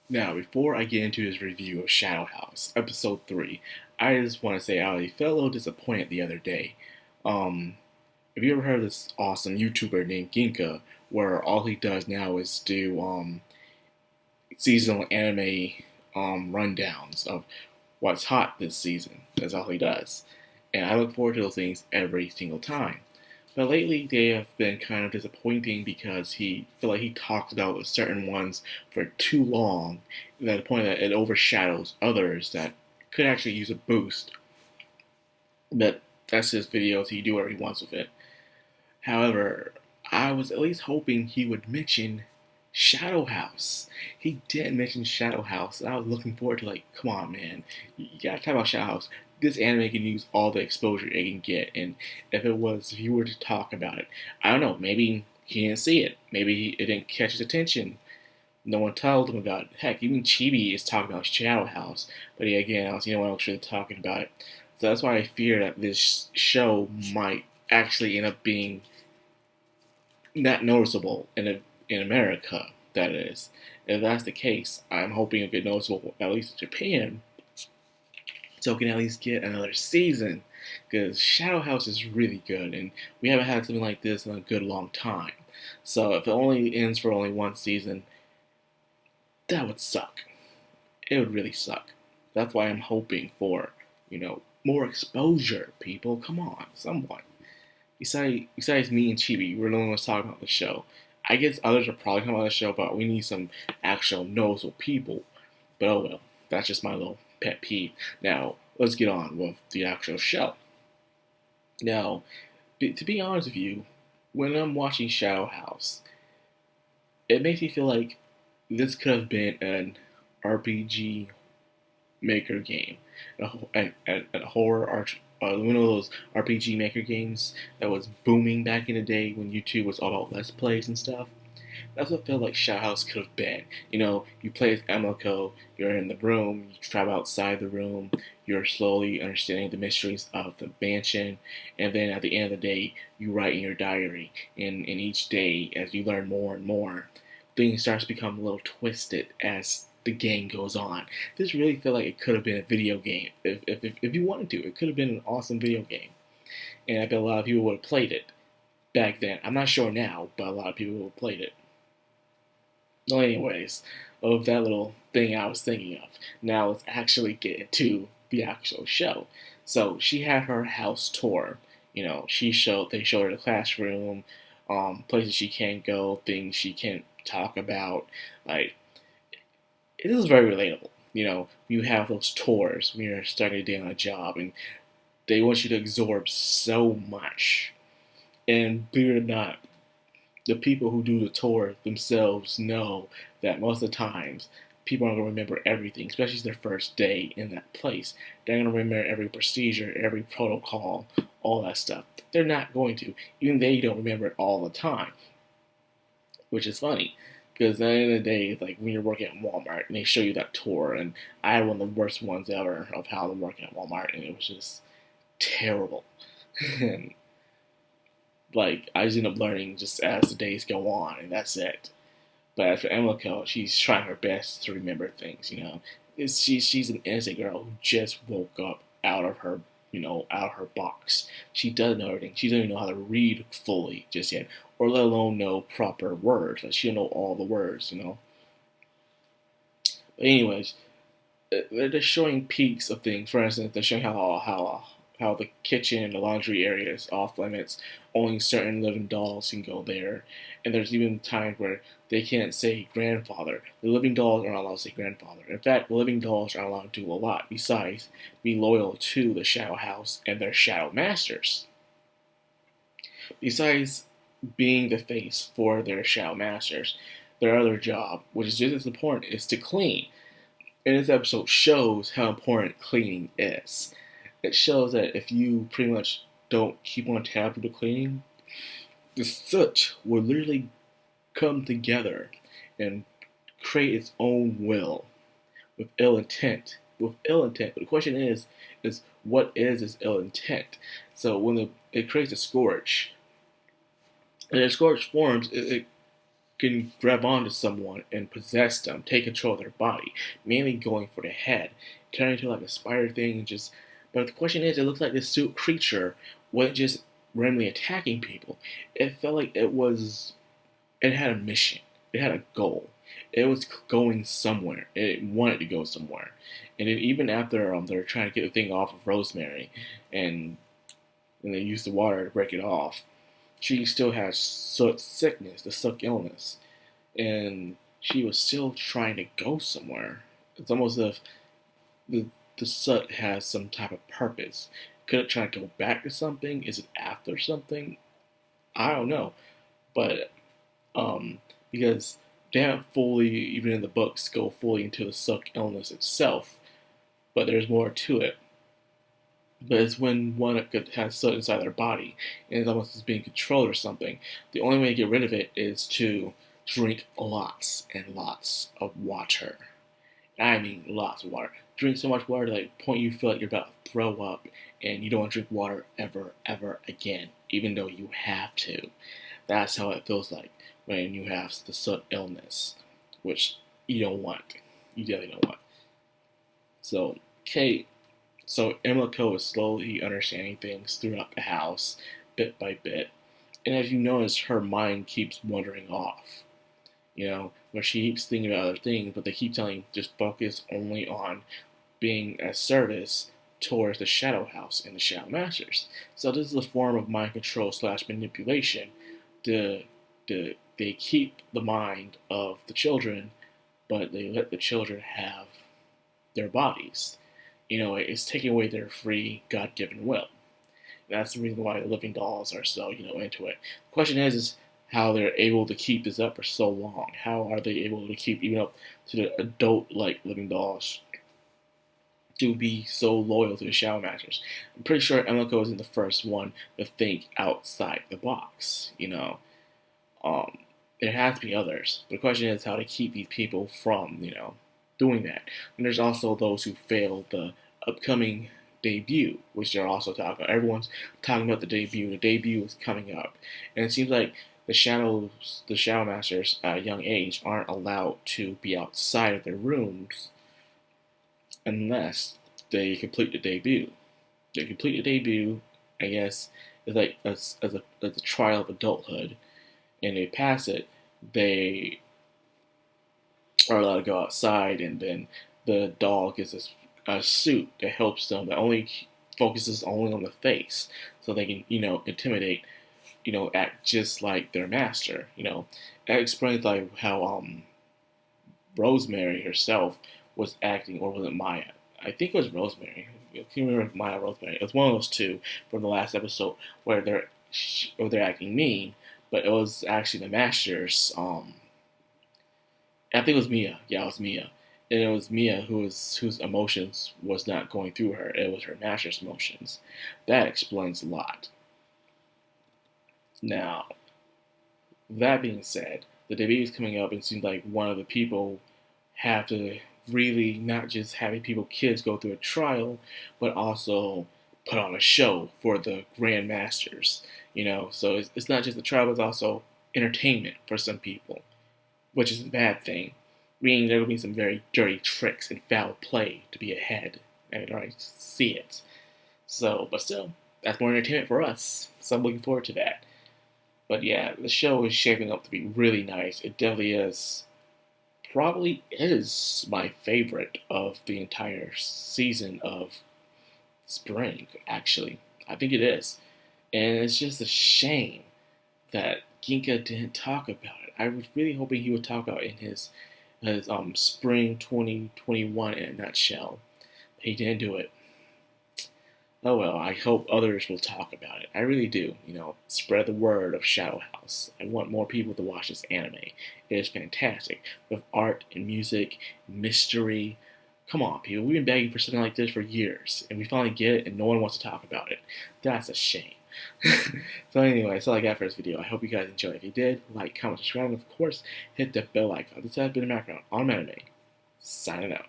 Now, before I get into this review of Shadow House, episode 3, I just want to say I felt a little disappointed the other day. Um, have you ever heard of this awesome YouTuber named Ginka, where all he does now is do seasonal anime rundowns of what's hot this season? That's all he does. And I look forward to those things every single time. But lately they have been kind of disappointing because he feel like he talks about certain ones for too long, to the point that it overshadows others that could actually use a boost. But that's his videos, he do whatever he wants with it. However, I was at least hoping he would mention Shadow House. He did mention Shadow House, and I was looking forward to, like, come on, man, you gotta talk about Shadow House. This anime can use all the exposure it can get, and if you were to talk about it, I don't know, maybe he didn't see it, maybe it didn't catch his attention. No one told him about it. Heck, even Chibi is talking about Shadow House, but yeah, again, I don't see anyone else really talking about it. So that's why I fear that this show might actually end up being not noticeable in America. That is, if that's the case, I'm hoping it'll get noticeable at least in Japan, so we can at least get another season. Because Shadow House is really good, and we haven't had something like this in a good long time. So if it only ends for only one season, that would suck. It would really suck. That's why I'm hoping for, more exposure. People, come on, someone. Besides me and Chibi, we're the only ones talking about the show. I guess others are probably talking about the show, but we need some actual noticeable people. But oh well, that's just my little pet peeve. Now, let's get on with the actual show. Now, to be honest with you, when I'm watching Shadow House, it makes me feel like this could have been an RPG maker game, a horror art, one of those RPG maker games that was booming back in the day when YouTube was all about let's plays and stuff. That's what I feel like Shadow House could have been. You play as Emiko, you're in the room, you travel outside the room, you're slowly understanding the mysteries of the mansion, and then at the end of the day, you write in your diary. And each day, as you learn more and more, things start to become a little twisted as the game goes on. This really feel like it could have been a video game. If you wanted to, it could have been an awesome video game. And I bet a lot of people would have played it back then. I'm not sure now, but a lot of people would have played it. Well, anyways, of that little thing I was thinking of. Now let's actually get into the actual show. So she had her house tour. They showed her the classroom, places she can't go, things she can't talk about. Like, it is very relatable. You have those tours when you're starting a day on a job, and they want you to absorb so much. And believe it or not, the people who do the tour themselves know that most of the times people aren't going to remember everything, especially if it's their first day in that place. They're going to remember every procedure, every protocol, all that stuff. They're not going to. Even they don't remember it all the time, which is funny. Because at the end of the day, like when you're working at Walmart and they show you that tour, and I had one of the worst ones ever of how to work at Walmart, and it was just terrible. And like I just end up learning just as the days go on, and that's it. But as for Emiko, she's trying her best to remember things. She's an innocent girl who just woke up out of her out of her box. She doesn't know everything. She doesn't even know how to read fully just yet, or let alone know proper words. Like she don't know all the words. But anyways, they're just showing peaks of things. For instance, they're showing how the kitchen and the laundry area is off limits. Only certain living dolls can go there. And there's even times where they can't say grandfather. The living dolls aren't allowed to say grandfather. In fact, the living dolls aren't allowed to do a lot besides be loyal to the Shadow House and their Shadow Masters. Besides being the face for their Shadow Masters, their other job, which is just as important, is to clean. And this episode shows how important cleaning is. It shows that if you pretty much don't keep on tab with the cleaning, the soot will literally come together and create its own will with ill intent. With ill intent. But the question is what is this ill intent? So when it creates a scourge, and a scourge forms, it can grab onto someone and possess them, take control of their body, mainly going for the head, turn into like a spider thing, and just. But the question is, it looks like this suit creature wasn't just randomly attacking people. It felt like it had a mission. It had a goal. It was going somewhere. It wanted to go somewhere. And then even after they're trying to get the thing off of Rosemary, and they use the water to break it off, she still has sickness, the suck illness, and she was still trying to go somewhere. It's almost as if the soot has some type of purpose. Could it try to go back to something? Is it after something? I don't know, but because they haven't fully, even in the books, go fully into the suck illness itself, but there's more to it. But it's when one has soot inside their body and it's almost as being controlled or something. The only way to get rid of it is to drink lots and lots of water. I mean lots of water. Drink so much water to the point you feel like you're about to throw up and you don't want to drink water ever again, even though you have to. That's how it feels like when you have the soot illness, which you don't want. You definitely don't want. So, Kate. So Emiko is slowly understanding things throughout the house, bit by bit. And as you notice, her mind keeps wandering off. Where she keeps thinking about other things, but they keep telling just focus only on being a service towards the Shadow House and the Shadow Masters. So this is a form of mind control / manipulation. They keep the mind of the children, but they let the children have their bodies. It's taking away their free, God-given will. And that's the reason why the living dolls are so, into it. The question is how they're able to keep this up for so long. How are they able to keep even up to the adult-like living dolls to be so loyal to the Shadow Masters? I'm pretty sure Emiko isn't the first one to think outside the box. There has to be others. But the question is how to keep these people from, doing that. And there's also those who failed the upcoming debut, which they're also talking about. Everyone's talking about the debut. The debut is coming up. And it seems like the Shadow Masters at a young age aren't allowed to be outside of their rooms unless they complete the debut. They complete the debut, I guess, is like as a trial of adulthood, and they pass it, they are allowed to go outside, and then the doll gets a suit that helps them, that only focuses only on the face, so they can, intimidate, act just like their master. That explains like how Rosemary herself was acting, or was it Maya? I think it was Rosemary. I can't remember if Maya or Rosemary. It was one of those two from the last episode where they're acting mean, but it was actually the masters. I think it was Mia. Yeah, it was Mia. And it was Mia whose emotions was not going through her. It was her master's emotions. That explains a lot. Now, that being said, the debut is coming up, and it seems like one of the people have to really not just having kids go through a trial, but also put on a show for the Grand Masters. So it's not just a trial, it's also entertainment for some people, which is a bad thing, meaning there will be some very dirty tricks and foul play to be ahead. I can already see it. So, but still, that's more entertainment for us. So I'm looking forward to that. But yeah, the show is shaping up to be really nice. It definitely is. Probably is my favorite of the entire season of Spring, actually. I think it is. And it's just a shame that Ginka didn't talk about it. I was really hoping he would talk about it in his Spring 2021 in a nutshell. He didn't do it. Oh well, I hope others will talk about it. I really do. Spread the word of Shadow House. I want more people to watch this anime. It is fantastic. With art and music, mystery. Come on, people. We've been begging for something like this for years, and we finally get it, and no one wants to talk about it. That's a shame. So anyway, that's all I got for this video. I hope you guys enjoyed. If you did, like, comment, subscribe, and of course, hit the bell icon. This has been Madcrownxox on Anime. Signing out.